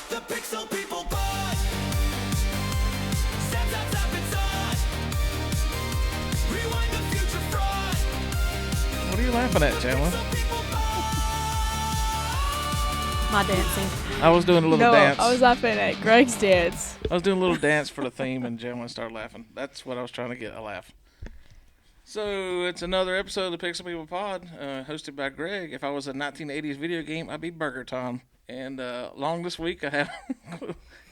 The Pixel People Pod. Snap, snap, snap, it's on. Rewind the future fraud. What are you laughing at, Janalyn? Pixel People Pod. My dancing. I was doing a little No, dance. I was laughing at Greg's dance. I was doing a little dance for the theme, and Janalyn started laughing. That's what I was trying to get, a laugh. So, it's another episode of the Pixel People Pod, hosted by Greg. If I was a 1980s video game, I'd be Burger Time. And along this week, I have...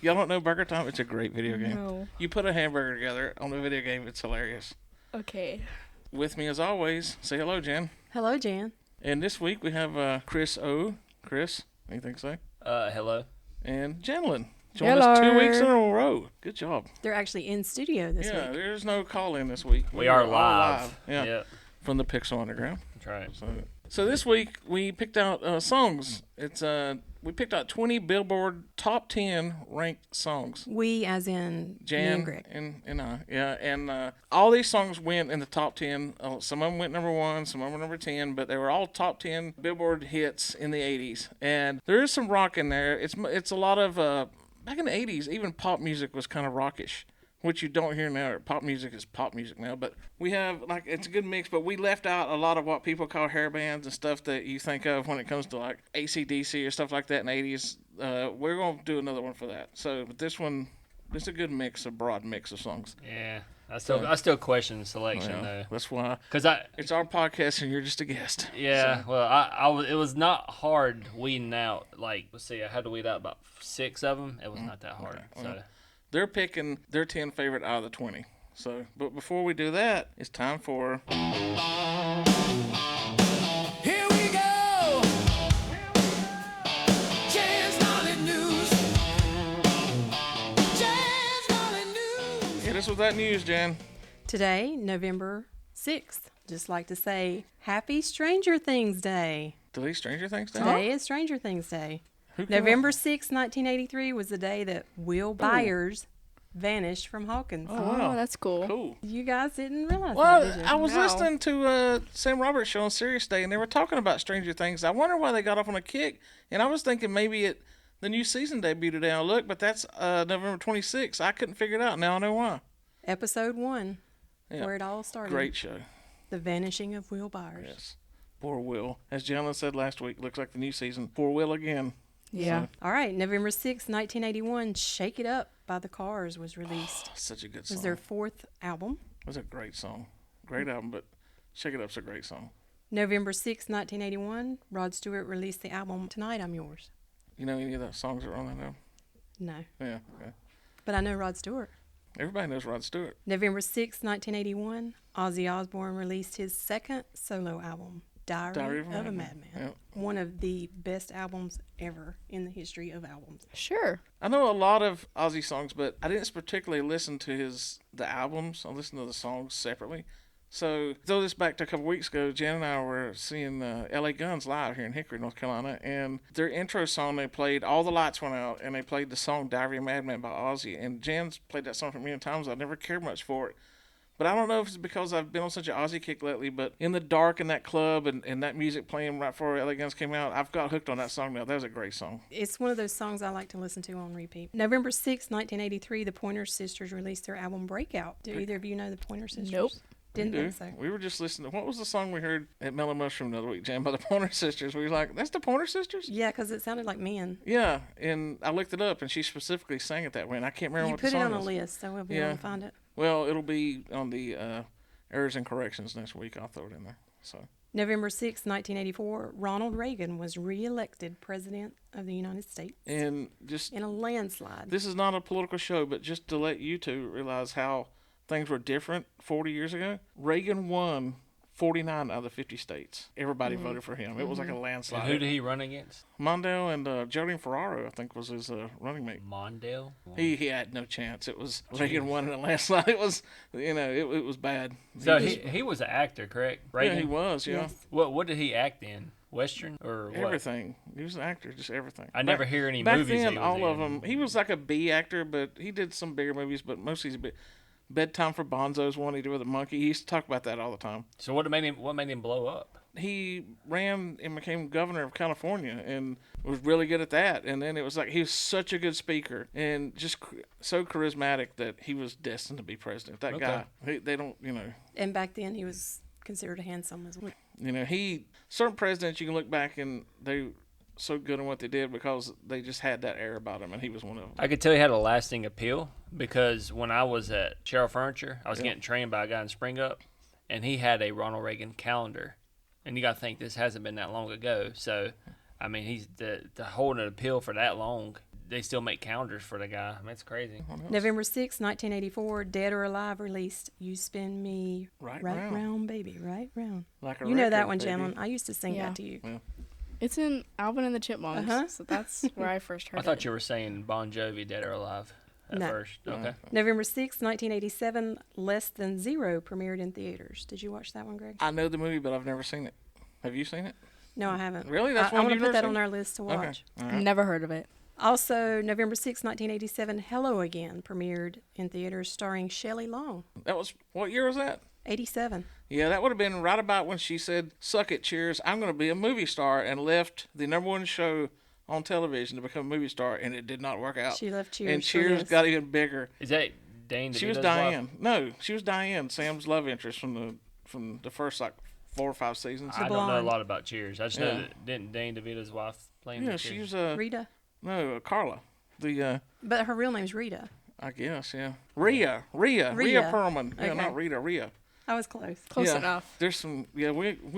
Y'all don't know Burger Time? It's a great video game. No. You put a hamburger together on a video game, it's hilarious. Okay. With me, as always, say hello, Jan. Hello, Jan. And this week, we have Chris O. Chris, anything to say? Hello. And Janalyn. Joined us 2 weeks in a row. Good job. They're actually in studio this Yeah, week. there's no call-in this week. We are all live. Yeah, Yep. from the Pixel Underground. That's right. So this week we picked out songs. It's we picked out 20 Billboard top 10 ranked songs. We, as in me Jan and Greg. and I, yeah, and all these songs went in the top 10. Some of them went number 1, some of them were number 10, but they were all top 10 Billboard hits in the 80s. And there is some rock in there. It's a lot of back in the 80s, even pop music was kind of rockish, which you don't hear now. Pop music is pop music now, but we have, like, it's a good mix, but we left out a lot of what people call hair bands and stuff that you think of when it comes to, like, AC/DC or stuff like that in the 80s. We're going to do another one for that. So, but this one, it's a good mix, a broad mix of songs. Yeah. I still question the selection though. That's why. Cause it's our podcast and you're just a guest. Yeah. So. Well, it was not hard weeding out. Like, let's see, I had to weed out about 6 of them. It was not that hard. Okay. So. Well, they're picking their 10 favorite out of the 20. So, but before we do that, it's time for... Here we go. Jan's Knowledge News. Jan's Knowledge News. Hit us with that news, Jan. Today, November 6th. Just like to say, Happy Stranger Things Day. Delete Stranger Things Day? Today is Stranger Things Day. Who came November up- 6th, 1983 was the day that Will Byers vanished from Hawkins. Oh, wow. Oh, that's cool. Cool. You guys didn't realize Well, that, did you? I was No. listening to Sam Roberts' show on Sirius Day, and they were talking about Stranger Things. I wonder why they got off on a kick, and I was thinking maybe the new season debuted today. I look, but that's November 26th. I couldn't figure it out. Now I know why. Episode 1, Yeah. where it all started. Great show. The vanishing of Will Byers. Yes. Poor Will. As Janalyn said last week, looks like the new season. Poor Will again. Yeah. All right, November 6th, 1981, Shake It Up by The Cars was released. Such a good It song. was their 4th album. It was a great song. Great album, but Shake It Up's a great song. November 6th, 1981, Rod Stewart released the album Tonight I'm Yours. You know any of the songs that are on that album? No, Yeah. but I know Rod Stewart. Everybody knows Rod Stewart. November 6th, 1981, Ozzy Osbourne released his second solo album, Diary of a Madman. Yep. One of the best albums ever in the history of albums. Sure. I know a lot of Ozzy songs, but I didn't particularly listen to the albums. I listened to the songs separately. So, throw this back to a couple weeks ago, Jan and I were seeing LA Guns live here in Hickory, North Carolina, and their intro song they played, all the lights went out, and they played the song Diary of a Madman by Ozzy, and Jan's played that song for me many times. I never cared much for it. But I don't know if it's because I've been on such an Ozzy kick lately, but in the dark in that club and that music playing right before LA Guns came out, I've got hooked on that song now. That was a great song. It's one of those songs I like to listen to on repeat. November 6th, 1983, the Pointer Sisters released their album Breakout. Do either of you know the Pointer Sisters? Nope. Didn't We do. think so. We were just listening. What was the song we heard at Mellow Mushroom the other week, Jan, by the Pointer Sisters? We were like, that's the Pointer Sisters? Yeah, because it sounded like men. Yeah, and I looked it up, and she specifically sang it that way, and I can't remember You what the put it song on a is. list, so we'll be Yeah. able to find it. Well, it'll be on the errors and corrections next week. I'll throw it in there. So November 6th, 1984, Ronald Reagan was reelected President of the United States and just in a landslide. this is not a political show, but just to let you two realize how things were different 40 years ago. Reagan won 49 out of the 50 states. Everybody voted for him. It was like a And landslide. who did he run against? Mondale and Jolene Ferraro, I think, was his running mate. Mondale? He had no chance. It was Reagan won in a landslide. It was, it was bad. So He he was an actor, correct? yeah, Reagan? he was, yeah. Yes. What did he act in? Western or what? Everything. He was an actor, just everything. I never hear any back movies then, he was all of in. them. He was like a B actor, but he did some bigger movies. But mostly he's a bit. Bedtime for Bonzo's one he did with a monkey. He used to talk about that all the time. So what made him blow up? he ran and became governor of California and was really good at that. And then it was like he was such a good speaker and just so charismatic that he was destined to be president. That guy, they don't, And back then he was considered handsome as well. certain presidents you can look back and they so good in what they did because they just had that air about them, and he was one of them. I could tell he had a lasting appeal because when I was at Sherrill Furniture, I was getting trained by a guy in Spring Up, and he had a Ronald Reagan calendar. And you got to think this hasn't been that long ago. So, I mean, he's the holding an appeal for that long. They still make calendars for the guy. I mean, it's crazy. November 6, 1984, Dead or Alive released You Spin Me Right Round, Baby, Right Round. Like a You know that record, one, baby. Janalyn. I used to sing Yeah. that to you. Yeah. It's in Alvin and the Chipmunks, Uh-huh. so that's where I first heard I it. thought you were saying Bon Jovi, Dead or Alive at No. first. Okay. November 6, 1987, Less Than Zero premiered in theaters. Did you watch that one, Greg? I know the movie, but I've never seen it. Have you seen it? No, I haven't. Really? That's I one want to you've put that never on seen? our list to watch. Okay. All right. Never heard of it. Also, November 6, 1987, Hello Again premiered in theaters starring Shelley Long. That was, what year was that? 87. Yeah, that would have been right about when she said, "Suck it, Cheers, I'm going to be a movie star," and left the number one show on television to become a movie star, and it did not work out. She left Cheers. and for Cheers this. got even bigger. Is that Dane DeVito's She was wife? Diane. No, she was Diane, Sam's love interest from the first like 4 or 5 seasons. I don't know a blonde. lot about Cheers. I just know Yeah. that didn't Dane DeVito's wife play in Yeah, the she Cheers? was Rita. Carla. The But her real name's Rita. I guess, yeah. Rhea Perlman. Yeah, Okay. not Rita, Rhea. I was close. Close Yeah. enough. There's some, we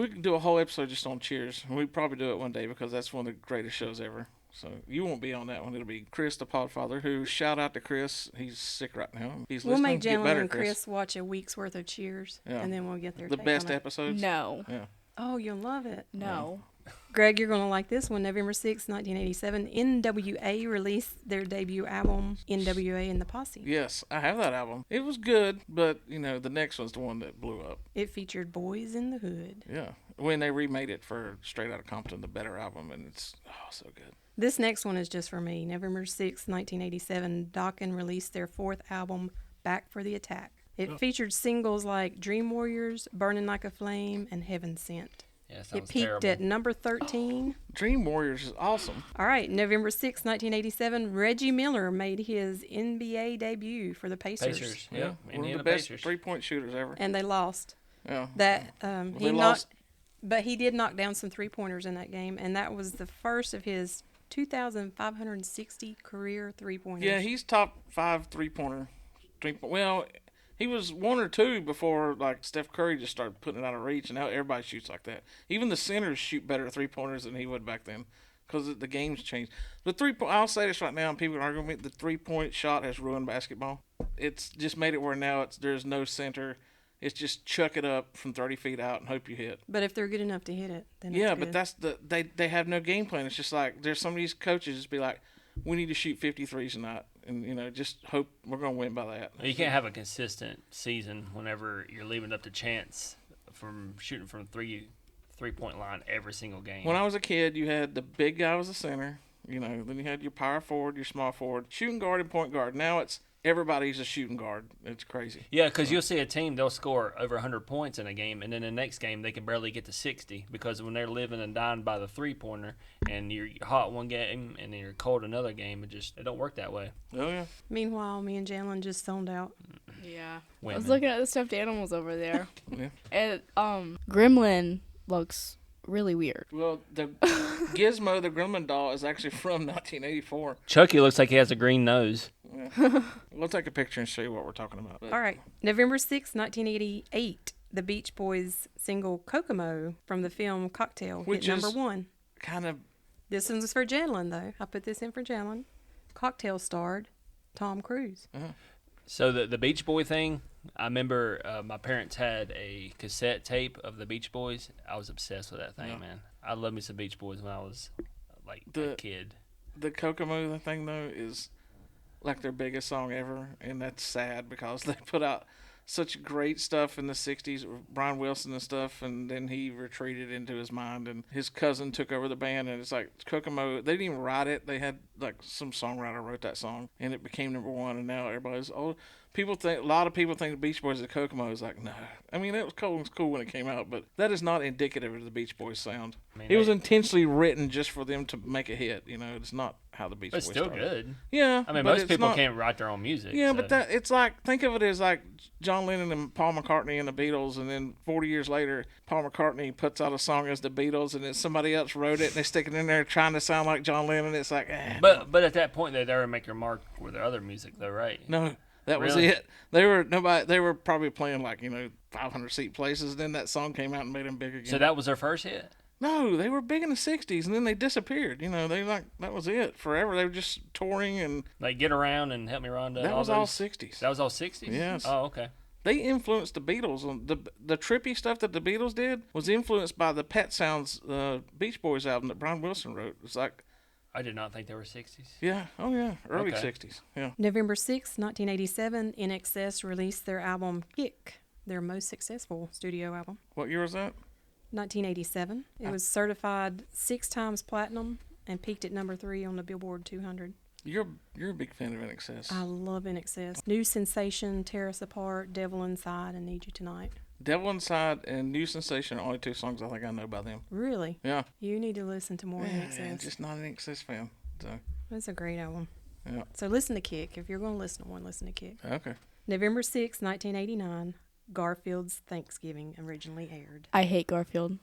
can do a whole episode just on Cheers. We probably do it one day because that's one of the greatest shows ever. So you won't be on that one. It'll be Chris, the Podfather, who, shout out to Chris. He's sick right now. He's We'll listening. make Get Janalyn better, and Chris watch a week's worth of Cheers, Yeah. and then we'll get their The take best on it. episodes. No. Yeah. Oh, you'll love it. No. Greg, you're going to like this one. November 6, 1987, NWA released their debut album, NWA and the Posse. Yes, I have that album. It was good, but, the next one's the one that blew up. It featured Boys in the Hood. Yeah. When they remade it for Straight Outta Compton, the better album, and it's, so good. This next one is just for me. November 6, 1987, Dokken released their 4th album, Back for the Attack. It featured singles like Dream Warriors, Burning Like a Flame, and Heaven Sent. Yeah, It sounds peaked terrible. at number 13. Dream Warriors is awesome. All right, November 6, 1987, Reggie Miller made his NBA debut for the Pacers. Yeah. One of Indiana the best Pacers. three-point shooters ever. And they lost. Yeah. That They he lost. knocked, but he did knock down some 3-pointers in that game, and that was the first of his 2,560 career 3-pointers. Yeah, he's top 5 three-pointer. Well, he was 1 or 2 before like Steph Curry just started putting it out of reach, and now everybody shoots like that. Even the centers shoot better 3-pointers than he would back then, because the game's changed. I'll say this right now, and people can argue with me. The 3-point shot has ruined basketball. It's just made it where now there's no center. It's just chuck it up from 30 feet out and hope you hit. But if they're good enough to hit it, then Yeah, it's but good. that's they have no game plan. It's just like there's some of these coaches just be like, we need to shoot 53s tonight, and just hope we're gonna win by that. You can't have a consistent season whenever you're leaving up to chance from shooting from three-point line every single game. When I was a kid, you had the big guy was the center, then you had your power forward, your small forward, shooting guard, and point guard. Now it's everybody's a shooting guard. It's crazy. Yeah, because you'll see a team, they'll score over 100 points in a game, and then the next game they can barely get to 60 because when they're living and dying by the three-pointer and you're hot one game and then you're cold another game, it don't work that way. Oh, yeah. Meanwhile, me and Janalyn just zoned out. Yeah. I Women. was looking at the stuffed animals over there. Yeah. And Gremlin looks really weird. Well, the Gizmo, the Gremlin doll, is actually from 1984. Chucky looks like he has a green nose. Yeah. We'll take a picture and show you what we're talking about. But All right, November 6, 1988, the Beach Boys single Kokomo from the film Cocktail Which hit number is- 1. kind of, This one's for Janalyn, though. I put this in for Janalyn. Cocktail starred Tom Cruise. So the Beach Boy thing, I remember my parents had a cassette tape of the Beach Boys. I was obsessed with that thing, Yeah. man. I loved me some Beach Boys when I was like The- a kid. the Kokomo thing, though, is like their biggest song ever, and that's sad because they put out such great stuff in the 60s, Brian Wilson and stuff, and then he retreated into his mind, and his cousin took over the band, and it's like Kokomo, they didn't even write it. They had, like, some songwriter wrote that song, and it became number 1, and now everybody's, a lot of people think the Beach Boys are Kokomo. It's like, no. I mean, it was cool when it came out, but that is not indicative of the Beach Boys sound. I mean, It was intentionally written just for them to make a hit. You know, it's not how the Beach but Boys it's still started. good. Yeah, I mean, but most it's people not- can't write their own music. Yeah, so. but that it's like, think of it as like John Lennon and Paul McCartney and the Beatles, and then 40 years later, Paul McCartney puts out a song as the Beatles, and then somebody else wrote it, and they stick it in there trying to sound like John Lennon. It's like, But at that point, they'd already make their mark with their other music, though, right? no, that was Really? it. They were probably playing like 500 seat places. Then that song came out and made them big again. So that was their first hit. No, they were big in the 60s, and then they disappeared. That was it forever. They were just touring, and Like Get Around and Help Me Rhonda. that was all those. 60s. That was all 60s? Yes. Oh, okay. They influenced the Beatles. The trippy stuff that the Beatles did was influenced by the Pet Sounds Beach Boys album that Brian Wilson wrote. It's like, I did not think they were 60s. yeah, oh yeah, early Okay. 60s. Yeah. November 6, 1987, NXS released their album Kick, their most successful studio album. What year was that? 1987. It was certified 6 times platinum and peaked at number 3 on the Billboard 200. You're a big fan of NXS. I love NXS. New Sensation, Tear Us Apart, Devil Inside, and Need You Tonight. Devil Inside and New Sensation are only 2 songs I think I know by them. Really? Yeah. You need to listen to more Man, NXS. just not an NXS fan. So, It's a great album. yeah. So listen to Kick. If you're going to listen to one, listen to Kick. Okay. November 6, 1989, Garfield's Thanksgiving originally aired. I hate Garfield.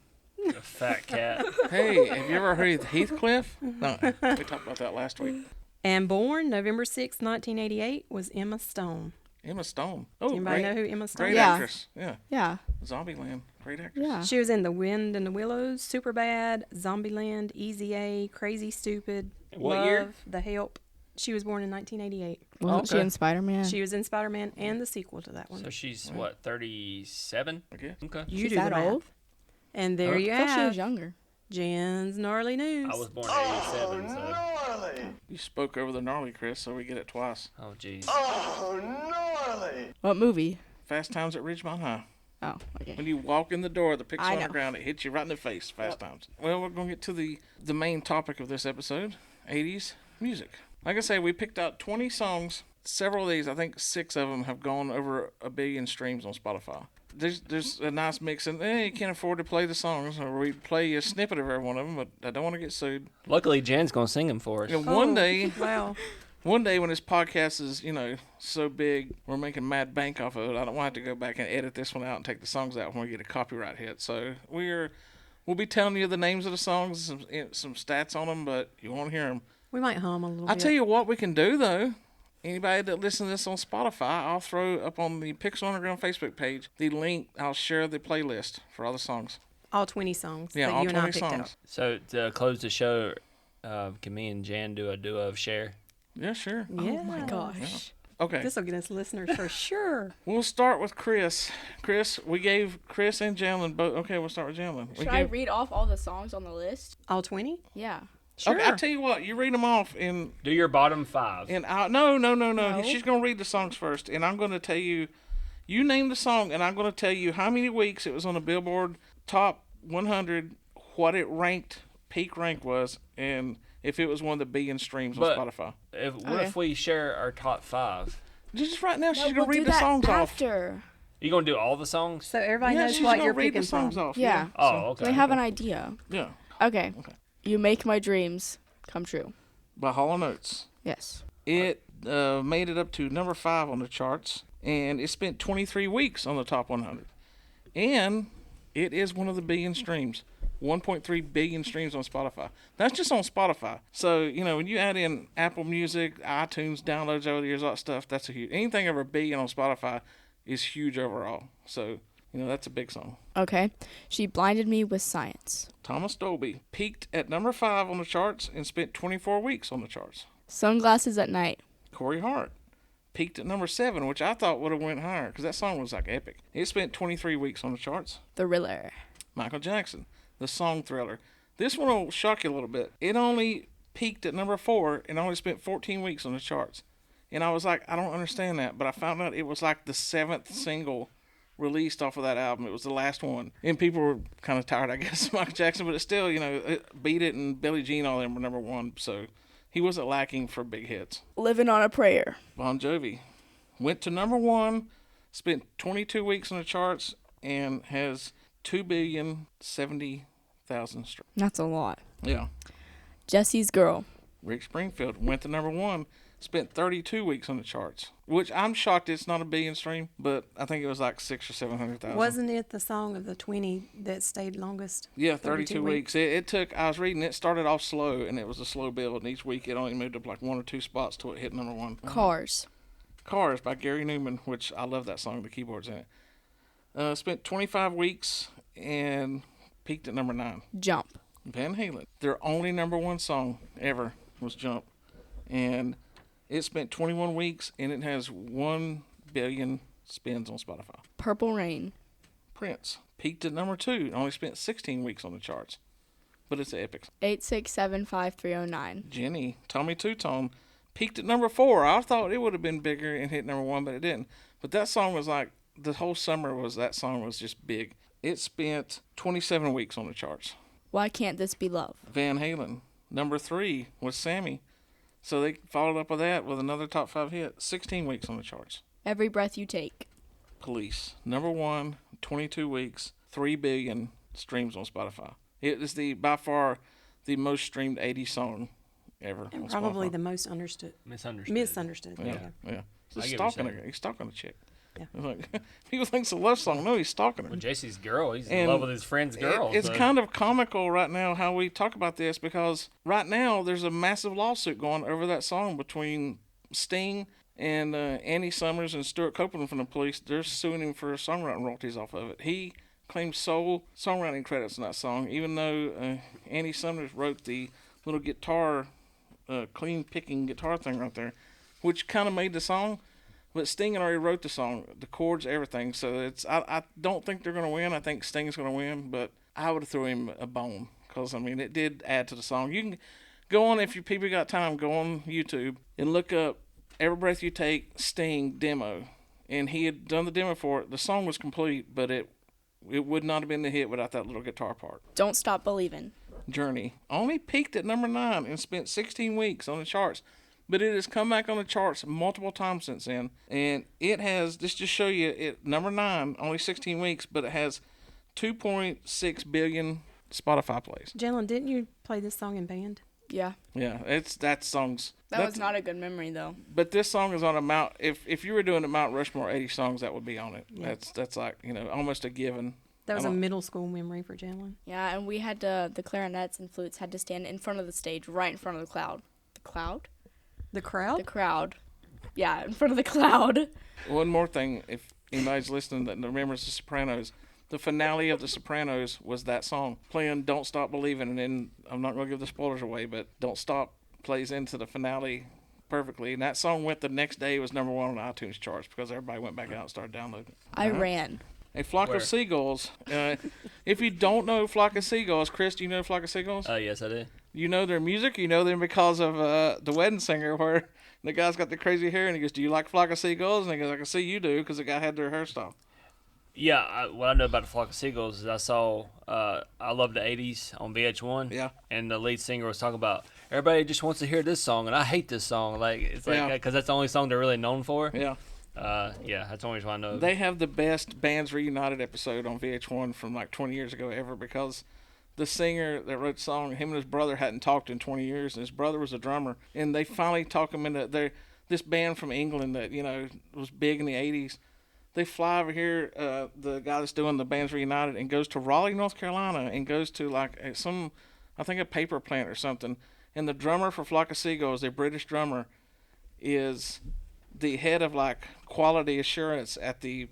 A fat cat. Hey, have you ever heard of Heathcliff? No, we talked about that last week. And born November 6, 1988, was Emma Stone. Emma Stone. Oh, Anybody great, know who Emma Stone great is? Yeah. actress. Yeah. Yeah. Zombieland. Great actress. Yeah. She was in The Wind and the Willows, Superbad, Zombieland, Easy A, Crazy Stupid, What Love, year? The Help. She was born in 1988. Wasn't she Okay. in Spider-Man? She was in Spider-Man and the sequel to that one. So she's, what, 37? I guess. Okay. You She's do that the math. old? And there you I thought she was have younger. Jen's Gnarly News. I was born in 87, so. You spoke over the gnarly, Chris, so we get it twice. Oh, jeez. What movie? Fast Times at Ridgemont High. Oh, okay. When you walk in the door, the picture I on the know. ground, it hits you right in the face. Fast Times. Well, we're going to get to the main topic of this episode, 80s music. Like I say, we picked out 20 songs. Several of these, I think 6 of them have gone over 1 billion streams on Spotify. There's a nice mix, and you can't afford to play the songs, or we play a snippet of every one of them, but I don't want to get sued. Luckily, Jen's going to sing them for us. You know, Oh, one day Wow. when this podcast is, so big, we're making mad bank off of it, I don't want to have to go back and edit this one out and take the songs out when we get a copyright hit. So we'll be telling you the names of the songs, some stats on them, but you won't hear them. We might hum a little I'll bit. tell you what we can do, though. Anybody that listens to this on Spotify, I'll throw up on the Pixel Underground Facebook page the link. I'll share the playlist for all the songs. All 20 songs Yeah, that all you and I 20 picked songs. out. So to close the show, can me and Jan do a duo of Share? Yeah, sure. Yeah. Oh my gosh. Okay. This will get us listeners for sure. We'll start with Chris. Chris, we gave Chris and Janalyn both. Okay, we'll start with Janalyn. We Should I gave, read off all the songs on the list? All 20? Yeah. Sure. Okay, I'll tell you what. You read them off in Do your bottom 5. No. No? She's gonna read the songs first, and I'm gonna tell you. You name the song, and I'm gonna tell you how many weeks it was on the Billboard Top 100, what it ranked, peak rank was, and if it was one of the billion streams But- on Spotify. What if we share our top 5? Just right now, she's No, gonna we'll read do the that songs off. after. You going to do all the songs? So everybody Yeah, knows she's what gonna you're read picking the songs from. off. Yeah. Oh, So okay. we have an idea. Yeah. Okay. You make my dreams come true. By Hall & Oates. Yes. It made it up to number 5 on the charts, and it spent 23 weeks on the top 100. And it is one of the billion streams. 1.3 billion streams on Spotify. That's just on Spotify. So, when you add in Apple Music, iTunes, downloads over the years, all that stuff, that's a huge. Anything over a billion on Spotify is huge overall. So, that's a big song. Okay. She blinded me with science. Thomas Dolby peaked at number 5 on the charts and spent 24 weeks on the charts. Sunglasses at night. Corey Hart peaked at number 7, which I thought would have went higher because that song was like epic. It spent 23 weeks on the charts. Thriller. Michael Jackson, the song Thriller. This one will shock you a little bit. It only peaked at number 4 and only spent 14 weeks on the charts. And I was like, I don't understand that. But I found out it was like the 7th single released off of that album. It was the last one. And people were kind of tired, I guess, of Michael Jackson. But it still, it Beat It and Billie Jean, all of them were number 1. So he wasn't lacking for big hits. Living on a prayer. Bon Jovi. Went to number one, spent 22 weeks on the charts, and has 2,070,000 streams. That's a lot. Yeah. Jesse's Girl. Rick Springfield went to number one, spent 32 weeks on the charts, which I'm shocked it's not a billion stream, but I think it was like 600,000 or 700,000. Wasn't it the song of the 20 that stayed longest? Yeah, 32 weeks. It took, I was reading, it started off slow, and it was a slow build, and each week it only moved up like 1 or 2 spots till it hit number one. Cars. Cars by Gary Newman, which I love that song, the keyboards in it. Spent 25 weeks and peaked at number 9. Jump. Van Halen. Their only number one song ever was Jump. And it spent 21 weeks, and it has 1 billion spins on Spotify. Purple Rain. Prince peaked at number 2, only spent 16 weeks on the charts. But it's epic. 8675309. Jenny, Tommy Two-Tone, peaked at number 4. I thought it would have been bigger and hit number 1, but it didn't. But that song was like, the whole summer that song was just big. It spent 27 weeks on the charts. Why Can't This Be Love? Van Halen. Number 3 was Sammy. So they followed up with that with another top 5 hit. 16 weeks on the charts. Every Breath You Take. Police. Number 1, 22 weeks, 3 billion streams on Spotify. It is by far the most streamed 80s song ever. And on probably Spotify. the most misunderstood. Yeah. Yeah. Yeah. So I he's get what stalking you're her. saying. He's stalking a chick. Yeah. Like, people think it's a love song. No, he's stalking her. Well, JC's girl, he's in And love with his friend's girl. It's so. kind of comical right now how we talk about this, because right now there's a massive lawsuit going over that song between Sting and Andy Summers and Stuart Copeland from the Police. They're suing him for songwriting royalties off of it. He claims sole songwriting credits in that song, even though Andy Summers wrote the little guitar, clean picking guitar thing right there, which kind of made the song. But Sting already wrote the song, the chords, everything. So I don't think they're going to win. I think Sting's going to win, but I would throw him a bone, because I mean it did add to the song. You can go on, if you people got time, go on YouTube and look up "Every Breath You Take" Sting demo, and he had done the demo for it. The song was complete, but it would not have been the hit without that little guitar part. Don't Stop Believin'. Journey only peaked at number 9 and spent 16 weeks on the charts. But it has come back on the charts multiple times since then. And it has, this just show you, it number 9, only 16 weeks, but it has 2.6 billion Spotify plays. Janalyn, didn't you play this song in band? Yeah. Yeah, that song's... That was not a good memory, though. But this song is on a Mount... If you were doing a Mount Rushmore 80 songs, that would be on it. Yeah. That's like, almost a given. That was a middle school memory for Janalyn. Yeah, and we had to, the clarinets and flutes had to stand in front of the stage, right in front of the cloud. The cloud? The crowd? The crowd. Yeah, in front of the cloud. One more thing, if anybody's listening that remembers The Sopranos, the finale of The Sopranos was that song, playing Don't Stop Believin', and then, I'm not going to give the spoilers away, but Don't Stop plays into the finale perfectly, and that song went the next day, it was number 1 on the iTunes charts, because everybody went back out and started downloading it. I ran. A Flock Where? of Seagulls. If you don't know Flock of Seagulls, Chris, do you know Flock of Seagulls? Yes, I do. You know their music? You know them because of The Wedding Singer, where the guy's got the crazy hair, and he goes, "Do you like Flock of Seagulls?" And he goes, "I can see you do," because the guy had their hairstyle. Yeah, what I know about the Flock of Seagulls is I saw I Love the 80s on VH1. Yeah. And the lead singer was talking about, everybody just wants to hear this song, and I hate this song. Like, it's like, Yeah. because that's the only song they're really known for. Yeah. Yeah, that's the only reason why I know. They have the best Bands Reunited episode on VH1 from like 20 years ago ever, because the singer that wrote the song, him and his brother hadn't talked in 20 years, and his brother was a drummer, and they finally talk him into this band from England that, was big in the 80s. They fly over here, the guy that's doing the Bands Reunited, and goes to Raleigh, North Carolina, and goes to like a paper plant or something, and the drummer for Flock of Seagulls, their British drummer, is the head of like quality assurance at the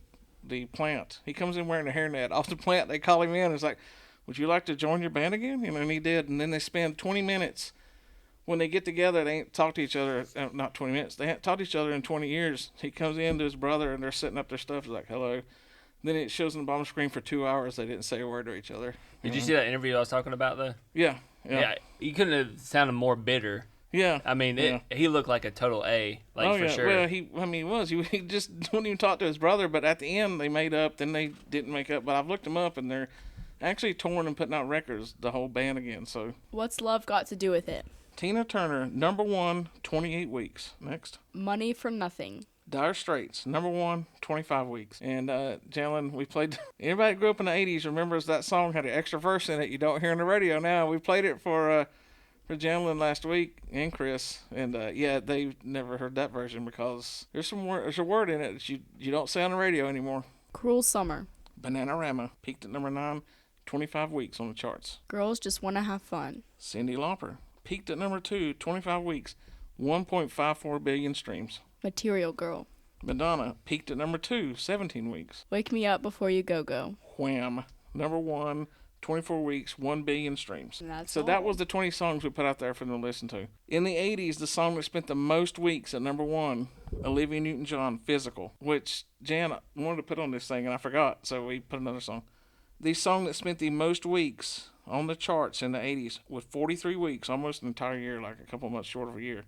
plant. He comes in wearing a hairnet off the plant. They call him in. It's like, "Would you like to join your band again?" And he did. And then they spend 20 minutes when they get together. They ain't talked to each other. Not 20 minutes. They haven't talked to each other in 20 years. He comes in to his brother, and they're setting up their stuff. He's like, "Hello." Then it shows on the bottom screen for 2 hours. They didn't say a word to each other. Did you see that interview I was talking about, though? Yeah. He couldn't have sounded more bitter. Yeah. I mean, he looked like a total A, for sure. Well, he was. He just wouldn't even talk to his brother, but at the end they made up, then they didn't make up. But I've looked them up, and they're actually touring and putting out records, the whole band again. So What's love got to do with it? Tina Turner, number one, 28 weeks. Next. Money for Nothing. Dire Straits, number one, 25 weeks. And, Janalyn, we played. Anybody that grew up in the 80s remembers that song had an extra verse in it you don't hear on the radio now. We played it for Janalyn last week and Chris. And, yeah, they never heard that version because there's a word in it that you don't say on the radio anymore. Cruel Summer. Bananarama peaked at number 9, 25 weeks on the charts. Girls Just Want to Have Fun. Cyndi Lauper peaked at number 2, 25 weeks, 1.54 billion streams. Material Girl. Madonna peaked at number 2, 17 weeks. Wake Me Up Before You Go Go. Wham! Number 1, 24 weeks, 1 billion streams. And that's So that all. was the 20 songs we put out there for them to listen to. In the 80s, the song that spent the most weeks at number 1, Olivia Newton-John, Physical, which Jan wanted to put on this thing and I forgot, so we put another song. The song that spent the most weeks on the charts in the 80s with 43 weeks, almost an entire year, like a couple months short of a year,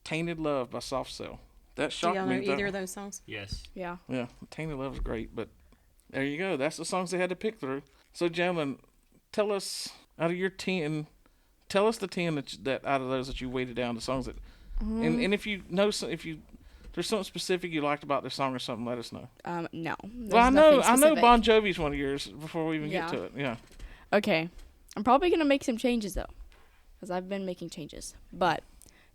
Tainted Love by Soft Cell. That Do shocked y'all me. know either of those songs? Yes. Yeah. Yeah, Tainted Love is great, but there you go. That's the songs they had to pick through. So, Janalyn, tell us out of your 10, tell us the 10 that out of those that you weighted down, the songs that, and if you know, there's something specific you liked about the song or something, let us know. No. Well, I There's know nothing specific. Bon Jovi's one of yours before we even get Yeah. to it. Yeah. Okay. I'm probably going to make some changes, though, because I've been making changes. But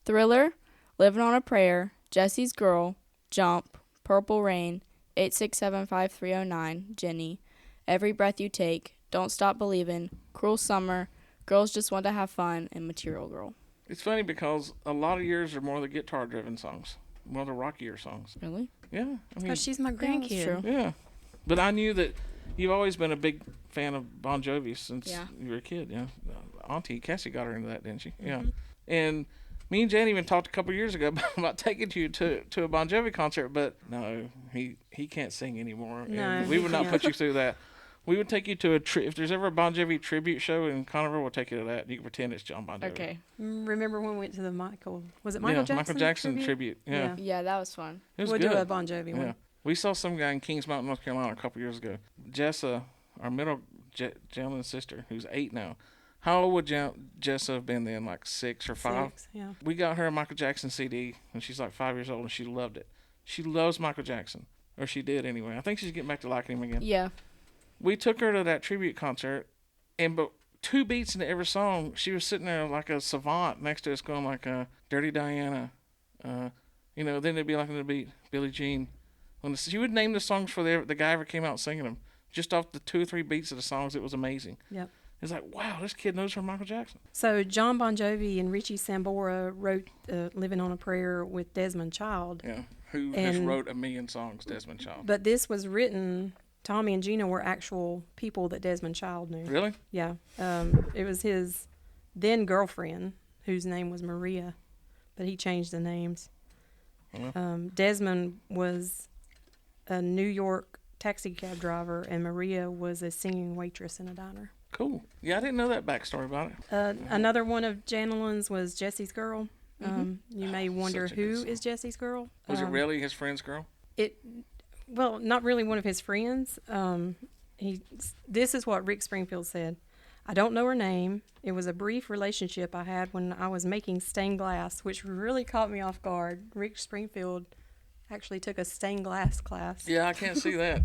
Thriller, Living on a Prayer, Jesse's Girl, Jump, Purple Rain, 8675309, Jenny, Every Breath You Take, Don't Stop Believin', Cruel Summer, Girls Just Want to Have Fun, and Material Girl. It's funny because a lot of yours are more the guitar-driven songs, more the rockier songs. Really? Yeah. I mean, Because she's my that's grandkid. true. yeah. But I knew that you've always been a big fan of Bon Jovi since Yeah. you were a kid. Yeah. Auntie Cassie got her into that, didn't she? Yeah. Mm-hmm. And me and Jan even talked a couple years ago about taking you to a Bon Jovi concert, but no, he can't sing anymore. No, And we he would not can't. put you through that. We would take you to if there's ever a Bon Jovi tribute show in Connerville, we'll take you to that. You can pretend it's John Bon Jovi. Okay. Remember when we went to the Michael Yeah, Jackson? Michael Jackson tribute. Yeah. Yeah, that was fun. It was We'll good. do a Bon Jovi Yeah. one. We saw some guy in Kings Mountain, North Carolina a couple years ago. Jessa, our middle Janalyn's sister, who's 8 now. How old would Jessa have been then? Like 6 or 5? 6, yeah. We got her a Michael Jackson CD when she's like 5 years old, and she loved it. She loves Michael Jackson. Or she did anyway. I think she's getting back to liking him again. Yeah. We took her to that tribute concert, and but 2 beats into every song, she was sitting there like a savant next to us going like, Dirty Diana. Then it'd be like another beat, Billie Jean. She would name the songs for the guy ever came out singing them. Just off the 2 or 3 beats of the songs, it was amazing. Yep. It's like, wow, this kid knows her Michael Jackson. So John Bon Jovi and Richie Sambora wrote "Living on a Prayer" with Desmond Child. Yeah, who has And- wrote a million songs, Desmond Child. But this was written. Tommy and Gina were actual people that Desmond Child knew. Really? Yeah. It was his then girlfriend, whose name was Maria, but he changed the names. Desmond was a New York taxi cab driver, and Maria was a singing waitress in a diner. Cool. Yeah, I didn't know that backstory about it. Another one of Janalyn's was Jesse's Girl. You may wonder Such a good who song. is Jesse's Girl. Was it really his friend's girl? Well, not really one of his friends. This is what Rick Springfield said. I don't know her name. It was a brief relationship I had when I was making stained glass, which really caught me off guard. Rick Springfield actually took a stained glass class. Yeah, I can't see that.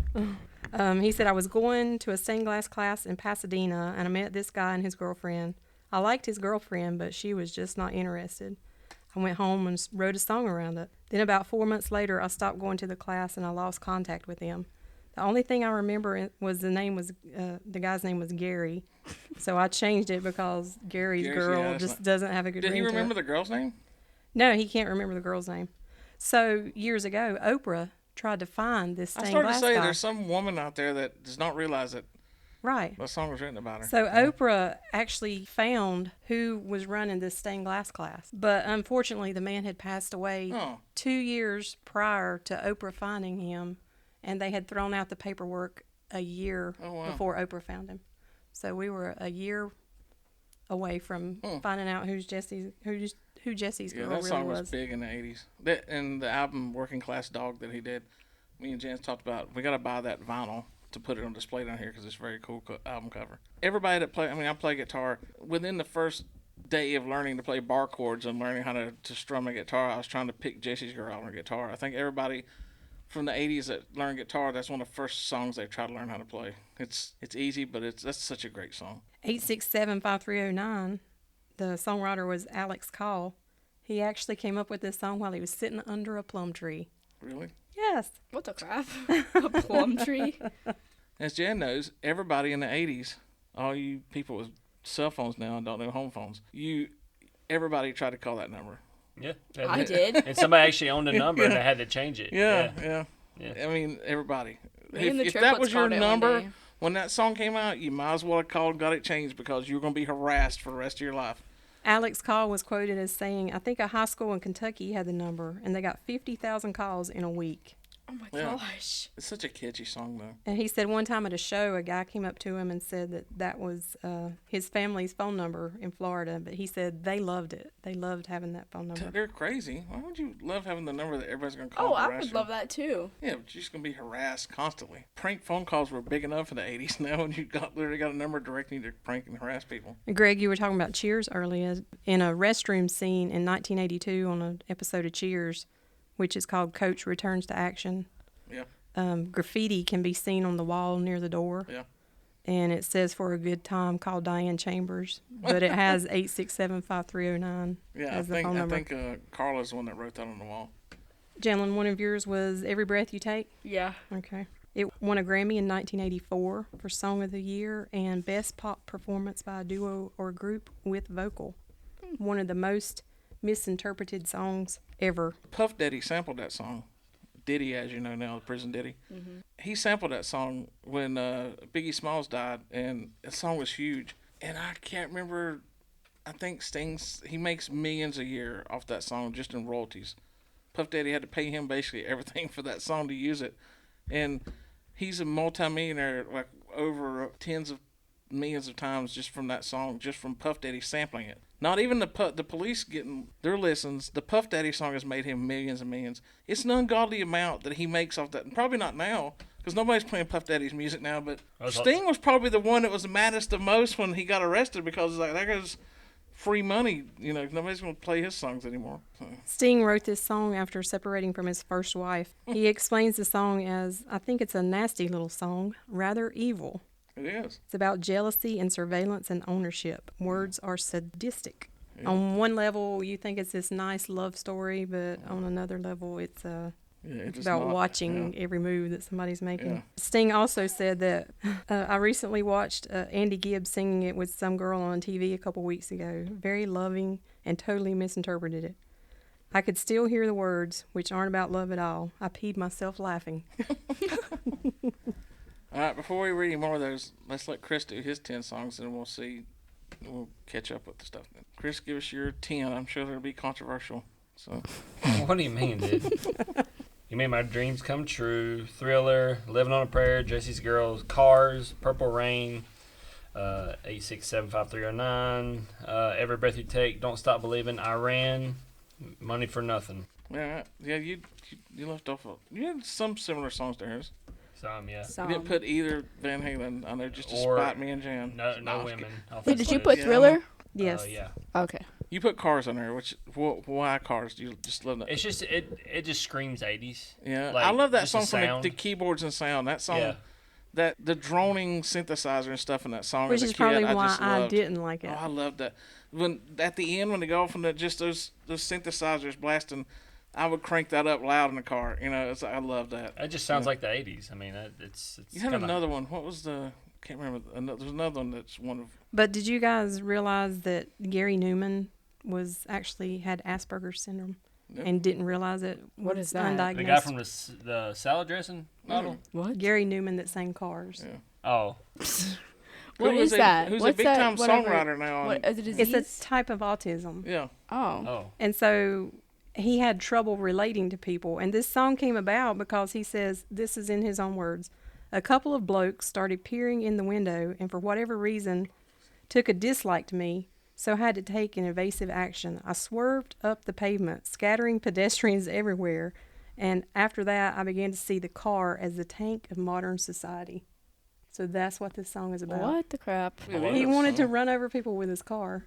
He said, I was going to a stained glass class in Pasadena, and I met this guy and his girlfriend. I liked his girlfriend, but she was just not interested. I went home and wrote a song around it. Then about 4 months later, I stopped going to the class, and I lost contact with him. The only thing I remember was the guy's name was Gary. So I changed it because Gary's Gary's- girl yeah, that's just not- doesn't have a good Did he ring to remember it. the girl's name? No, he can't remember the girl's name. So years ago, Oprah tried to find this I stained started to glass say guy. there's some woman out there that does not realize that Right. the song was written about her. So Oprah actually found who was running this stained glass class. But unfortunately, the man had passed away Oh. 2 years prior to Oprah finding him, and they had thrown out the paperwork a year Oh, wow. before Oprah found him. So we were a year away from finding out who Jesse's Yeah, girl that really song was was. big in the 80s. That and the album Working Class Dog that he did, me and Janice talked about, we got to buy that vinyl to put it on display down here because it's a very cool album cover. Everybody that I play guitar, within the first day of learning to play bar chords and learning how to strum a guitar, I was trying to pick Jesse's Girl on a guitar. I think everybody from the 80s that learned guitar, that's one of the first songs they try to learn how to play. It's easy, but that's such a great song. 8675309. The songwriter was Alex Call. He actually came up with this song while he was sitting under a plum tree. Really? Yes. What the crap? A plum tree? As Jan knows, everybody in the 80s, all you people with cell phones now and don't know home phones, everybody tried to call that number. Yeah. I did. And somebody actually owned the number and they had to change it. Yeah. Yeah. I mean, everybody. Me and the If that triplets was your called it one number day. when that song came out, you might as well have called and got it changed because you were going to be harassed for the rest of your life. Alex Call was quoted as saying, I think a high school in Kentucky had the number, and they got 50,000 calls in a week. Oh my Yeah. gosh. It's such a catchy song, though. And he said one time at a show, a guy came up to him and said that was his family's phone number in Florida. But he said they loved it. They loved having that phone number. They're crazy. Why would you love having the number that everybody's going to call Oh, and I harass would you? love that too. Yeah, but you're just going to be harassed constantly. Prank phone calls were big enough in the 80s now, and you literally got a number directing you to prank and harass people. Greg, you were talking about Cheers earlier. In a restroom scene in 1982 on an episode of Cheers, which is called Coach Returns to Action, Yeah. graffiti can be seen on the wall near the door. Yeah. And it says for a good time, call Diane Chambers. But it has 8675309 Yeah, as the phone number. I think Carla's the one that wrote that on the wall. Janalyn, one of yours was Every Breath You Take? Yeah. Okay. It won a Grammy in 1984 for Song of the Year and Best Pop Performance by a Duo or Group with Vocal. One of the most misinterpreted songs ever. Puff Daddy sampled that song. Diddy, as you know now, the prison Diddy. Mm-hmm. He sampled that song when Biggie Smalls died, and the song was huge. And I can't remember. I think he makes millions a year off that song just in royalties. Puff Daddy had to pay him basically everything for that song to use it, and he's a multimillionaire, like over tens of millions of times just from that song, just from Puff Daddy sampling it. Not even the police getting their listens. The Puff Daddy song has made him millions and millions. It's an ungodly amount that he makes off that. And probably not now, because nobody's playing Puff Daddy's music now. But Sting was probably the one that was maddest the most when he got arrested, because it's like, there goes free money. You know, nobody's going to play his songs anymore. So. Sting wrote this song after separating from his first wife. He explains the song as, I think it's a nasty little song, rather evil. It is. It's about jealousy and surveillance and ownership. Words are sadistic. Yeah. On one level, you think it's this nice love story, but on another level, it's about watching every move that somebody's making. Yeah. Sting also said that I recently watched Andy Gibbs singing it with some girl on TV a couple weeks ago. Very loving and totally misinterpreted it. I could still hear the words, which aren't about love at all. I peed myself laughing. All right, before we read any more of those, let's let Chris do his 10 songs, and we'll catch up with the stuff. Chris, give us your 10. I'm sure it'll be controversial. So. What do you mean, dude? You made my dreams come true. Thriller, Living on a Prayer, Jesse's Girls, Cars, Purple Rain, 8675309, Every Breath You Take, Don't Stop Believing, Iran, Money for Nothing. Yeah, you left off. You had some similar songs to hers. Some, yeah. You didn't put either Van Halen on there just to Or spite me and Jan. No women. Wait, did you put Thriller? Yes. Yeah. Okay. You put Cars on there, which why Cars? Do you just love that? It's just it just screams 80s. Yeah, Like, I love that just song the from sound. the keyboards and sound. That song, Yeah. that the droning synthesizer and stuff in that song. Which as a is kid, probably I why just I loved. didn't like it. Oh, I loved that. When at the end when they go off and just those synthesizers blasting, I would crank that up loud in the car. You know, I love that. It just sounds like the 80s. I mean, it's You had kinda, another one. What was the? Can't remember. There's another one that's one of. But did you guys realize that Gary Newman actually had Asperger's syndrome Yep. and didn't realize it? What was is that? Undiagnosed. the guy from the salad dressing model. What? Gary Newman that sang Cars. Yeah. Oh, What Who is that? Who's What's a big that? time Whatever- songwriter now? What is it? It's Disease? a type of autism. Yeah. Oh. And so he had trouble relating to people. And this song came about because he says, this is in his own words, a couple of blokes started peering in the window and for whatever reason took a dislike to me, so I had to take an evasive action. I swerved up the pavement, scattering pedestrians everywhere. And after that, I began to see the car as the tank of modern society. So that's what this song is about. What the crap? I love He that wanted to song. run over people with his car.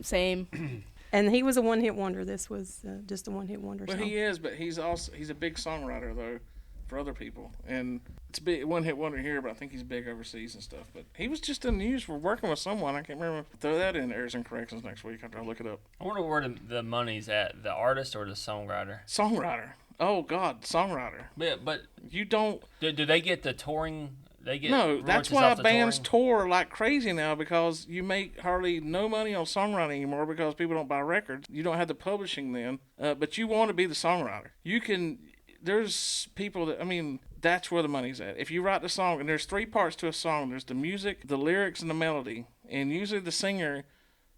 Same. And he was a one-hit wonder. This was just a one-hit wonder But song. he is, but he's a big songwriter though for other people, and it's a big one hit wonder here. But I think he's big overseas and stuff. But he was just in the news for working with someone. I can't remember. Throw that in errors and corrections next week after I look it up. I wonder where the money's at, the artist or the songwriter. Songwriter. Oh God, songwriter. But You don't. do they get the touring? They get No, that's royalties why off the bands touring? tour like crazy now, because you make hardly no money on songwriting anymore because people don't buy records. You don't have the publishing then, but you want to be the songwriter. You can. There's people that, I mean, that's where the money's at. If you write the song, and there's 3 parts to a song. There's the music, the lyrics, and the melody. And usually the singer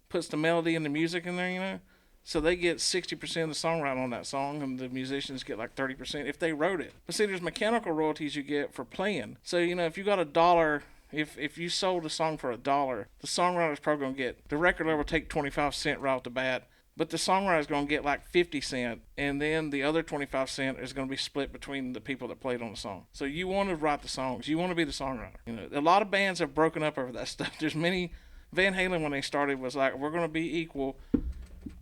puts the melody and the music in there, you know. So they get 60% of the songwriting on that song, and the musicians get like 30% if they wrote it. But see, there's mechanical royalties you get for playing. So, you know, if you got $1, if you sold a song for $1, the songwriter's probably going to get, the record label will take 25 cents right off the bat, but the songwriter's going to get like 50 cents, and then the other 25 cents is going to be split between the people that played on the song. So you want to write the songs. You want to be the songwriter. You know, a lot of bands have broken up over that stuff. There's many, Van Halen when they started was like, we're going to be equal.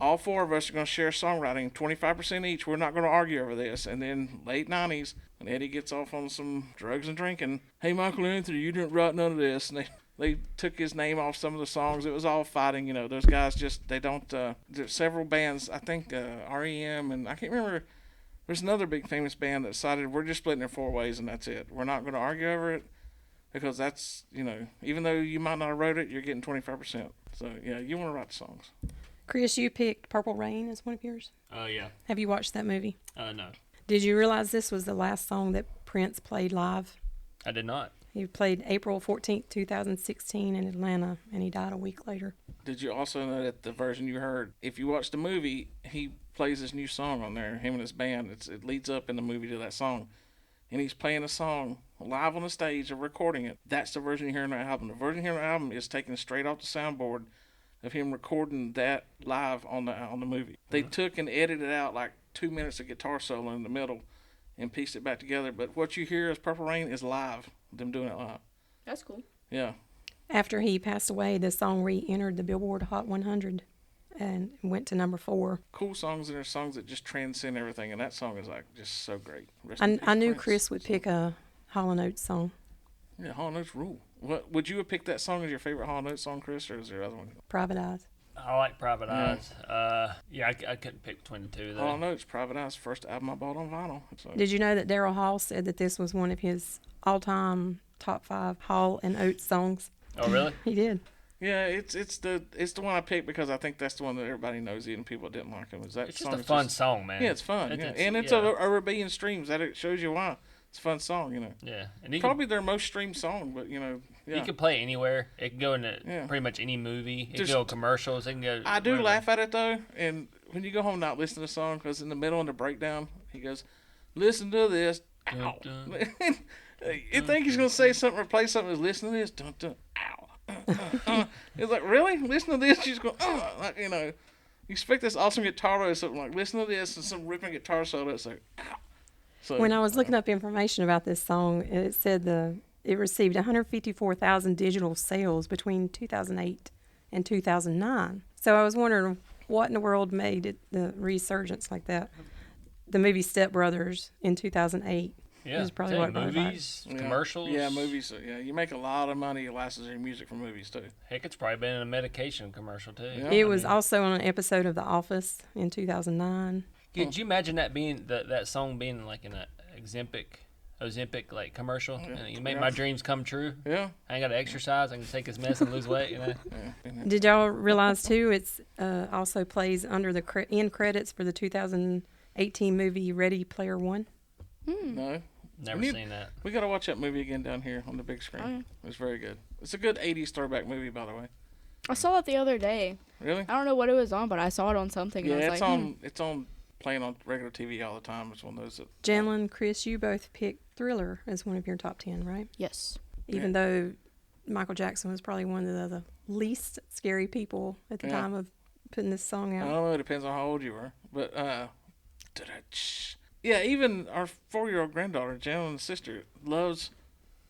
All 4 of us are going to share songwriting, 25% each. We're not going to argue over this. And then late 90s, when Eddie gets off on some drugs and drinking, hey, Michael Anthony, you didn't write none of this. And they took his name off some of the songs. It was all fighting, you know. Those guys just, they don't, there's several bands, I think REM, and I can't remember, there's another big famous band that decided we're just splitting it 4 ways and that's it. We're not going to argue over it because that's, you know, even though you might not have wrote it, you're getting 25%. So, yeah, you want to write the songs. Chris, you picked Purple Rain as one of yours. Yeah. Have you watched that movie? No. Did you realize this was the last song that Prince played live? I did not. He played April 14th, 2016 in Atlanta, and he died a week later. Did you also know that the version you heard, if you watch the movie, he plays this new song on there, him and his band. It leads up in the movie to that song. And he's playing a song live on the stage or recording it. That's the version you hear on the album. The version you hear on the album is taken straight off the soundboard of him recording that live on the movie. They took and edited out like 2 minutes of guitar solo in the middle and pieced it back together. But what you hear as Purple Rain is live, them doing it live. That's cool. Yeah. After he passed away, the song re-entered the Billboard Hot 100 and went to number 4. Cool songs, and there's songs that just transcend everything, and that song is like just so great. I knew Chris would pick a Hall & Oates song. Yeah, Hall & Oates rule. What would you have picked that song as your favorite Hall & Oates song, Chris, or is there other one? Private Eyes. I like Private Eyes. I couldn't pick between the 2 though. Hall & Oates, Private Eyes, first album I bought on vinyl. So. Did you know that Daryl Hall said that this was one of his all-time top 5 Hall & Oates songs? Oh, really? He did. Yeah, it's the one I picked because I think that's the one that everybody knows, even people that didn't like him. Is that It's song just a is fun song, man. Yeah, it's fun. And it's over a billion streams. That it shows you why. It's a fun song, you know. Yeah, and you Probably their most streamed song, but you know, yeah. You can play it anywhere. It can go into pretty much any movie. It can go commercials. It can go. I do wherever. laugh at it though, and when you go home not listen to the song, because in the middle of the breakdown, he goes, "Listen to this." Ow. You think he's gonna say something or play something? Is listen to this. Dun, dun, ow. It's like, really? Listen to this. She's going, like, you know, you expect this awesome guitar or something like, listen to this, and some ripping guitar solo. It's like, ow. So, When I was looking up information about this song, it said it received 154,000 digital sales between 2008 and 2009. So I was wondering what in the world made it the resurgence like that. The movie Step Brothers in 2008 Yeah, is probably what brought it back. movies, commercials. Yeah, movies. Yeah, you make a lot of money licensing music for movies too. Heck, it's probably been in a medication commercial too. Yeah. It was also on an episode of The Office in 2009. Could you imagine that being that song being like in a Ozempic like commercial? And you make my dreams come true. Yeah. I ain't got to exercise. I can take this mess and lose weight. You know. Did y'all realize too? It's also plays under the end credits for the 2018 movie Ready Player One. No. Never seen that. We gotta watch that movie again down here on the big screen. Oh, yeah. It's very good. It's a good 80s throwback movie, by the way. I saw it the other day. Really? I don't know what it was on, but I saw it on something. Yeah, and I was it's like, on. It's on playing on regular TV all the time. It's one of those that. Janalyn, Chris, you both picked Thriller as one of your top 10, right? Yes. Even though Michael Jackson was probably one of the least scary people at the Yeah. time of putting this song I out. don't know. It depends on how old you were, but yeah, even our 4-year-old granddaughter, Janelyn's sister, loves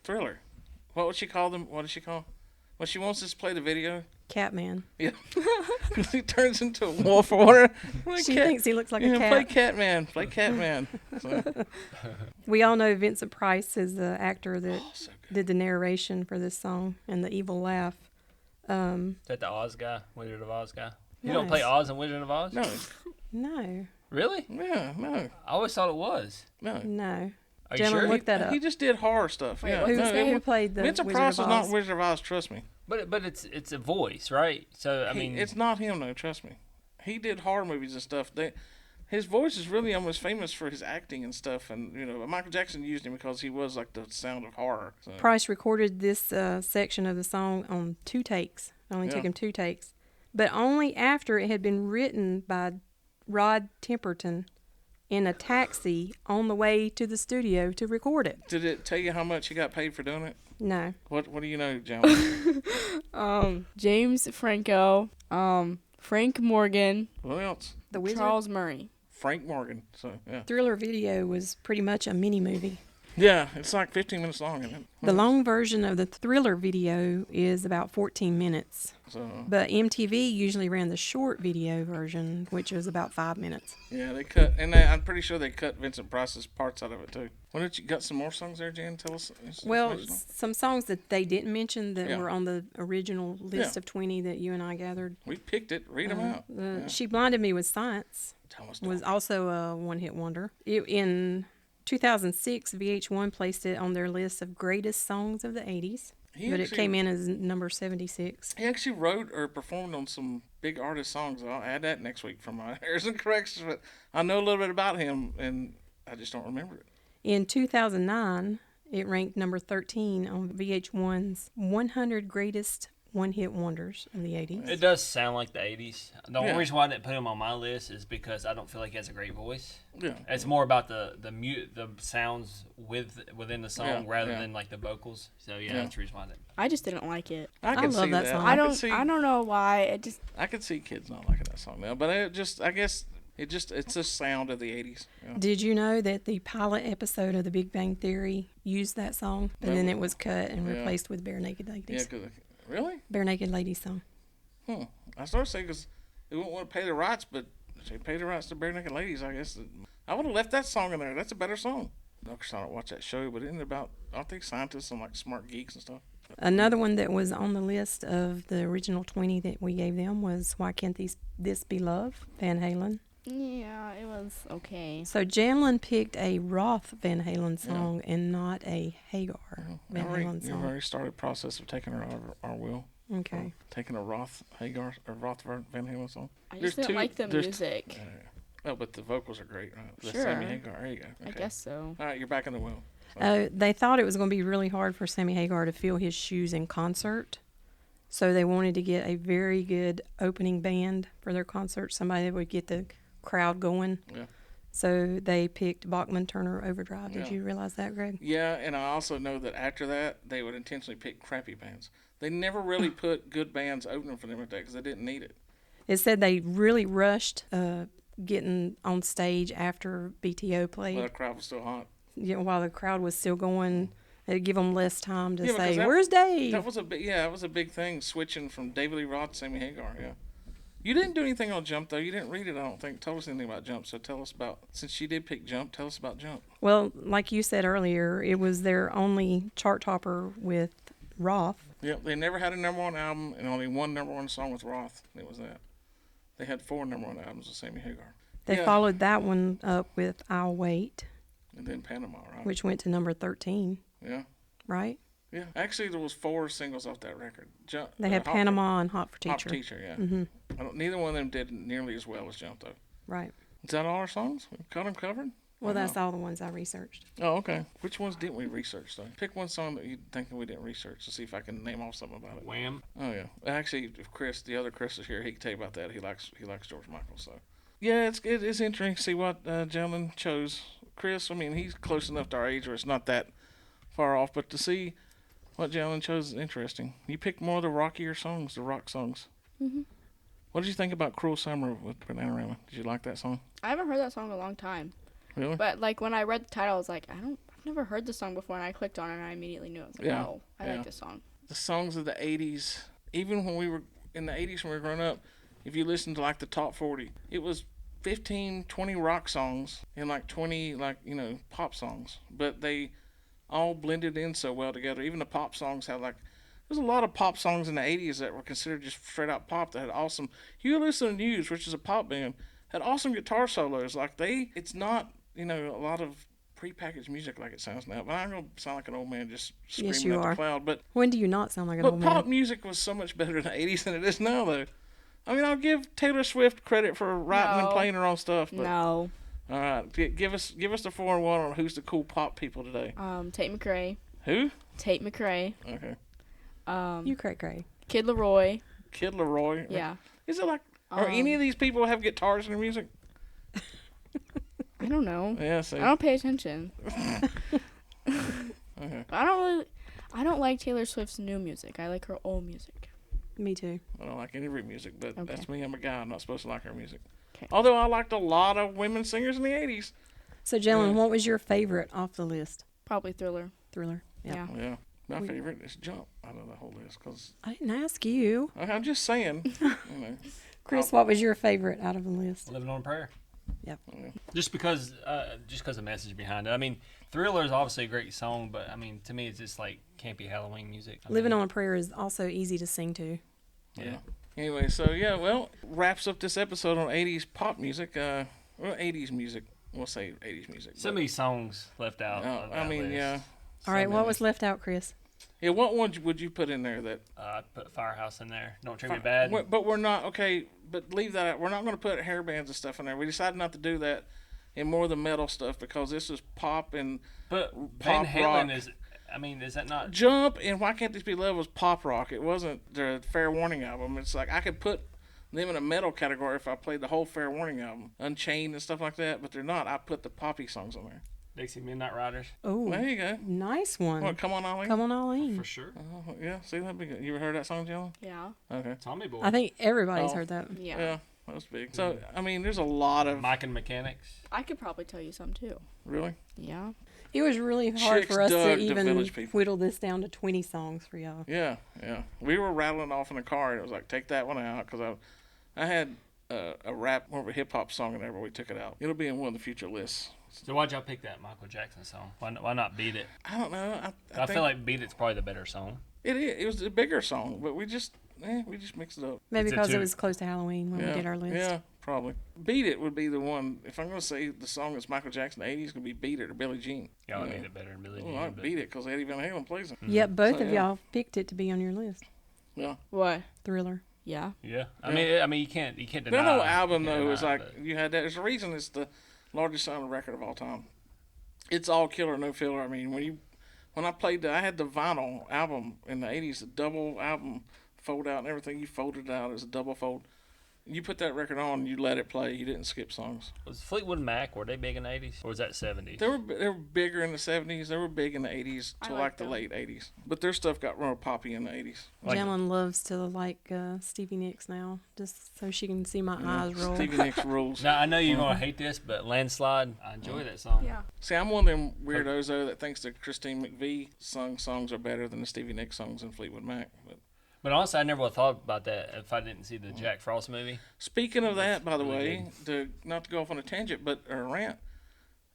Thriller. What would she call them? What does she call? When she wants us to play the video, Catman. Yeah. He turns into a wolf or whatever. She thinks he looks like a cat. Play Catman. Play Catman. So, We all know Vincent Price is the actor that so good. did the narration for this song and the evil laugh. Is that the Oz guy? Wizard of Oz guy? You don't Nice. play Oz and Wizard of Oz? No. No, Really? Yeah, no. I always thought it was. No. no. Are you Janalyn, sure? look that up. He just did horror stuff. Wait, Yeah. what's his Who played the Vincent Wizard Price of is not Oz? Wizard of Oz, trust me. But it's a voice, right? So I mean, It's not him, though, trust me. He did horror movies and stuff. His voice is really almost famous for his acting and stuff. And, Michael Jackson used him because he was like the sound of horror. So. Price recorded this section of the song on 2 takes. It only took Yeah. him 2 takes. But only after it had been written by Rod Temperton in a taxi on the way to the studio to record it. Did it tell you how much he got paid for doing it? No. What do you know, John? James Franco, Frank Morgan, What else? The Wizard? Charles Murray. Frank Morgan. So, yeah. Thriller video was pretty much a mini movie. Yeah, it's like 15 minutes long, isn't it? The long version of the Thriller video is about 14 minutes. So, But MTV usually ran the short video version, which was about 5 minutes. yeah, they cut, and I'm pretty sure they cut Vincent Price's parts out of it, too. Why don't you got some more songs there, Jan? Tell us. Well, information on- some songs that they didn't mention that Yeah. were on the original list Yeah. of 20 that you and I gathered. we picked it. Read them out. She Blinded Me with Science Tell us. was also a one-hit wonder. In 2006, VH1 placed it on their list of greatest songs of the 80s, but it came in as number 76. He actually wrote or performed on some big artist songs. I'll add that next week for my errors and corrections. But I know a little bit about him, and I just don't remember it. In 2009, it ranked number 13 on VH1's 100 Greatest One-Hit Wonders of the 80s. it does sound like the '80s. The only Yeah. reason why I didn't put him on my list is because I don't feel like he has a great voice. Yeah. It's more about the sounds within the song Yeah, rather yeah. than like the vocals. So yeah, Yeah. that's the reason why I didn't. I just didn't like it. I can love see that song. I could see, don't know why. It just I could see kids not liking that song now, but I guess it's the sound of the 80s. Yeah. Did you know that the pilot episode of The Big Bang Theory used that song, and then it was cut and Yeah. replaced with Bare Naked Ladies? Yeah, really? Bare Naked Ladies song. I started saying because they wouldn't want to pay the rights, but they pay the rights to Bare Naked Ladies, I guess. I would have left that song in there. That's a better song. Of course, I don't watch that show, but isn't it about, aren't they scientists and like smart geeks and stuff? Another one that was on the list of the original 20 that we gave them was Why Can't This Be Love, Van Halen. yeah, it was okay. So Janalyn picked a Roth Van Halen song and not a Hagar Van Halen You've song. already started process of taking her out of our will. Okay. Taking a Roth Hagar or Roth Van Halen song. I There's just didn't two- like the there's- music. Oh, but the vocals are great, right? The Sure. Sammy Hagar. There you go. I Okay. guess so. All right, you're back in the wheel. They thought it was going to be really hard for Sammy Hagar to fill his shoes in concert. So they wanted to get a very good opening band for their concert, somebody that would get the crowd going. Yeah. So they picked Bachman Turner Overdrive. Did Yeah. you realize that, Greg? Yeah, and I also know that after that, they would intentionally pick crappy bands. They never really put good bands opening for them at that because they didn't need it. It said they really rushed getting on stage after BTO played. Well, the crowd was still hot. While the crowd was still going, it'd give them less time to Yeah, because say, that- "Where's Dave?" That was a big thing, switching from David Lee Roth to Sammy Hagar, yeah. You didn't do anything on Jump, though. You didn't read it, I don't think. Tell us anything about Jump, so tell us about, since she did pick Jump, tell us about Jump. Well, like you said earlier, it was their only chart topper with Roth. Yep, they never had a number one album and only one number one song with Roth. It was that. They had 4 number one albums with Sammy Hagar. They Yeah. followed that one up with "I'll Wait," And then Panama, right? which went to number 13, Yeah. right? Yeah. Actually, there was 4 singles off that record. They had Hot Panama and Hot for Hot Teacher. for Teacher, yeah. Neither one of them did nearly as well as Jump, though. Right. Is that all our songs? We've got them covered? Well, that's all the ones I researched. Oh, okay. Which ones didn't we research, though? Pick one song that you think we didn't research to see if I can name off something about it. Wham. Oh, yeah. Actually, if the other Chris is here, he can tell you about that. He likes George Michael, so. Yeah, it's interesting to see what Janalyn chose. Chris, I mean, he's close enough to our age where it's not that far off, but to see what Janalyn chose is interesting. You picked more of the rockier songs, the rock songs. Mm-hmm. What did you think about Cruel Summer with Bananarama? Did you like that song? I haven't heard that song in a long time. Really? But like when I read the title, I was like, I've never heard this song before, and I clicked on it and I immediately knew it. I was like, Yeah, oh, I yeah. like this song. The songs of the 80s, even when we were in the 80s when we were growing up, if you listen to like the top 40, it was 15, 20 rock songs and like 20 pop songs, but they all blended in so well together. Even the pop songs had there's a lot of pop songs in the 80s that were considered just straight out pop that had awesome. Hugh Lewis and the News, which is a pop band, had awesome guitar solos. It's not a lot of prepackaged music like it sounds now. But I'm gonna sound like an old man just Yes, screaming you at are. the cloud. But When do you not sound like an old pop man? music was so much better in the 80s than it is now, though. I mean, I'll give Taylor Swift credit for writing and No. playing her own stuff. But, No. all right, give us the 4-1 on who's the cool pop people today. Tate McRae. Who? Tate McRae. Okay. You cray. Kid Leroy. Kid Leroy. Yeah. Is it are any of these people have guitars in their music? I don't know. Yeah, see. I don't pay attention. Okay. I don't like Taylor Swift's new music. I like her old music. Me too. I don't like any of her music, but Okay. that's me. I'm a guy. I'm not supposed to like her music. 'Kay. Although I liked a lot of women singers in the 80s. So, Janalyn, Yeah. what was your favorite off the list? Probably Thriller. Thriller. Yeah. Yeah. My favorite is Jump out of the whole list because I didn't ask you. I'm just saying. Chris, what was your favorite out of the list? Living on a Prayer. Yep. Just because the message behind it. I mean, Thriller is obviously a great song, but I mean, to me, it's just like campy Halloween music. Living on a Prayer is also easy to sing to. Yeah. Anyway, so yeah, well, wraps up this episode on 80s pop music. 80s music. We'll say 80s music. So many songs left out. of I that mean, list. yeah. All right, So what many. was left out, Chris? Yeah, what one would you put in there that? I put Firehouse in there. Don't treat me bad. But we're not okay. But leave that out. We're not going to put hair bands and stuff in there. We decided not to do that, and more of the metal stuff because this is pop and But pop Van Halen rock. is. I mean, is that not? Jump and Why Can't This Be Love was pop rock. It wasn't the Fair Warning album. It's like I could put them in a metal category if I played the whole Fair Warning album, Unchained and stuff like that. But they're not. I put the poppy songs on there. Dixie Midnight Riders. Oh, There you go. nice one. What? Come on, Ollie. Come on, Ollie. For sure. Oh, yeah. See, that'd be good. You ever heard that song, Jill? Yeah. Okay. Tommy Boy. I think everybody's Oh. heard that. Yeah. Yeah, that was big. So I mean, there's a lot of Mike and Mechanics. I could probably tell you some too. really. Yeah. It was really hard Chicks for us to dug the even Village People. whittle this down to 20 songs for y'all. Yeah, yeah. We were rattling off in the car, and it was like, take that one out, because I had a rap, more of a hip hop song in there, but we took it out. It'll be in one of the future lists. So why'd y'all pick that Michael Jackson song? Why not Beat It? I don't know. I I think feel like Beat It's probably the better song. it is. It was a bigger song, but we just mixed it up. Maybe It's a because it two- was close to Halloween when Yeah, we did our list. yeah, probably. Beat It would be the one. If I'm gonna say the song that's Michael Jackson '80s, gonna be Beat It or Billie Jean. Y'all Yeah. made it better than Billy Oh, Jean. I but- Beat It because Eddie Van Halen plays it. Yep, both So, of yeah. y'all picked it to be on your list. Yeah. What? Thriller. Yeah. Yeah. Yeah. I mean, you can't deny. Their whole album you can't though is deny like it, but- you had that. There's a reason it's the largest selling record of all time. It's all killer, no filler. I mean, when I played I had the vinyl album in the '80s, the double album fold out and everything. You folded it out as a double fold. You put that record on, you let it play. You didn't skip songs. Was Fleetwood Mac, were they big in the 80s? Or was that 70s? They were bigger in the '70s. They were big in the '80s I to like like the them. late '80s. But their stuff got more poppy in the '80s. Like- Janalyn loves to like Stevie Nicks now, just so she can see my eyes roll. Stevie Nicks rules. Now, I know you're going to hate this, but Landslide, I enjoy that song. Yeah. See, I'm one of them weirdos though that thinks the Christine McVie sung songs are better than the Stevie Nicks songs in Fleetwood Mac. But But honestly, I never would have thought about that if I didn't see the Jack Frost movie. speaking of that, by the really way, not to go off on a tangent, but or a rant,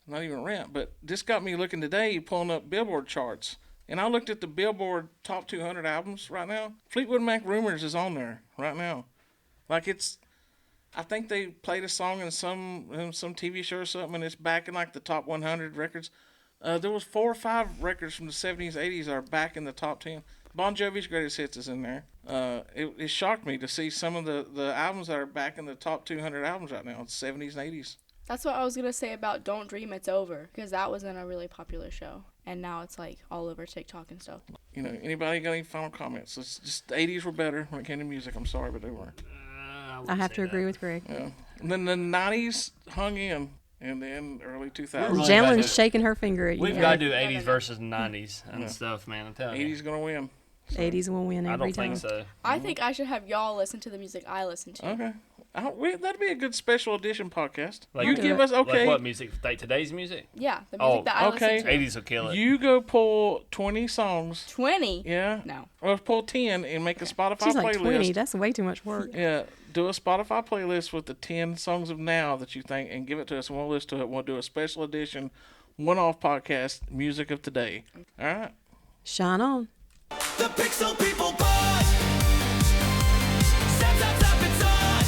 not even a rant, but this got me looking today, pulling up Billboard charts, and I looked at the Billboard Top 200 albums right now. Fleetwood Mac "Rumors" is on there right now, like it's. I think they played a song in some TV show or something, and it's back in like the top 100 records. There was 4 or 5 records from the 70s, 80s that are back in the top 10. Bon Jovi's Greatest Hits is in there. It shocked me to see some of the albums that are back in the top 200 albums right now, in the 70s and 80s. That's what I was gonna say about "Don't Dream It's Over" because that was in a really popular show, and now it's like all over TikTok and stuff. You know, anybody got any final comments? It's just the 80s were better when it came to music. I'm sorry, but they were. I have to agree with Greg. Yeah. And then the 90s hung in, and then early 2000s. really bad. Janalyn's shaking her finger at you. We've Greg. got to do 80s versus 90s and stuff, man. I'm telling you. 80s gonna win. 80s will win I every don't time. think so. I think I should have y'all listen to the music I listen to. Okay. That'd be a good special edition podcast. Like- You Do give it. us, okay. Like what music? Like today's music? Yeah, the Oh, music that I okay. listen to. 80s will kill it. You go pull 20 songs. 20? Yeah. No. Or pull 10 and make a Spotify She's like playlist. 20. That's way too much work. Yeah. Do a Spotify playlist with the 10 songs of now that you think and give it to us and we'll listen to it. We'll do a special edition, one-off podcast, music of today. All right. Shine on. The Pixel People Pod. Zap, zap, zap, it's on.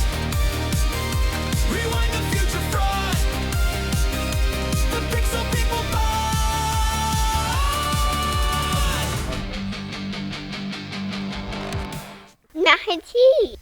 Rewind the future fraud. The Pixel People Pod. 那很气。